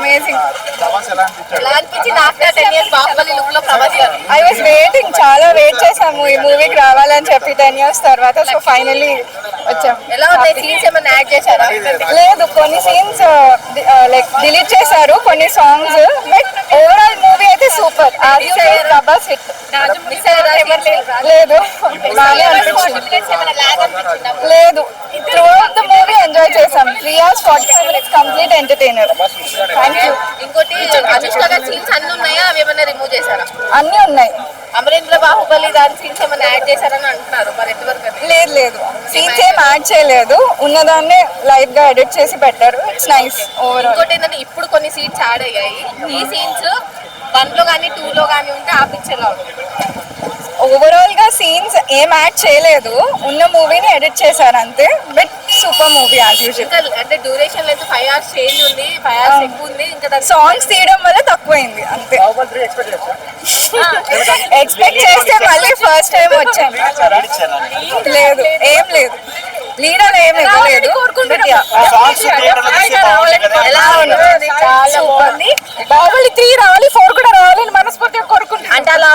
Amazing. I was waiting, చాలా wait చేసాము ఈ మూవీకి రావాలని చెప్పి 10 years తర్వాత. సో ఫైనల్లీ వచ్చాం. ఎలా ఉంది సీన్స్ ఏమైనా యాడ్ చేశారా? లేదు, కొన్ని సీన్స్ లైక్ డిలీట్ చేశారు, కొన్ని సాంగ్స్. బట్ ఓవరాల్ మూవీ అయితే సూపర్. ప్రభాస్ హిట్. లేదు, బాగా అనిపించింది. లేదు, through out the movie enjoy చేసాం. 3 hours 45 minutes complete entertainer. Thank you. ఇంకోటి అనుష్క గారి సీన్స్ అన్ని ఉన్నాయా, అవి ఏమైనా రిమూవ్ చేశారా? అన్నీ ఉన్నాయి. అమరేంద్ర బాహుబలి దాని సీన్స్ ఏమైనా యాడ్ చేశారని అంటున్నారు, మరి ఎంతవరకు? లేదు లేదు, సీన్స్ ఏం యాడ్ చేయలేదు, ఉన్నదాన్నే లైట్ గా ఎడిట్ చేసి పెట్టారు. It's nice overall. ఇంకోటి ఏంటంటే ఇప్పుడు కొన్ని సీన్స్ యాడ్ అయ్యాయి. ఈ సీన్స్ 1 లో కానీ 2 లో కానీ ఉంటే ఆ పిక్చర్ లో ఓవరాల్ గా సీన్స్ ఏం యాడ్ చేయలేదు, ఉన్న మూవీని ఎడిట్ చేశారు అంతే. But super movie as usual. ఇంకా అంటే డ్యూరేషన్ లేదు, 5 hours చేంజ్ ఉంది, 5 hours ఎక్కువ ఉంది. ఇంకా సాంగ్స్ తీయడం వల్ల తక్కువైంది అంతే. ఎక్స్పెక్ట్ చేస్తే మళ్ళీ ఫస్ట్ టైం వచ్చాను. లేదు, ఏం లేదు, లీడర్ ఏం ఇవ్వలేదు. ఎలా ఉంది? చాలా బాగుంది. బాహుబలి 3 రావాలి, 4 కూడా రావాలని మనస్ఫూర్తిగా కోరుకుంటున్నాను. అంటే అలా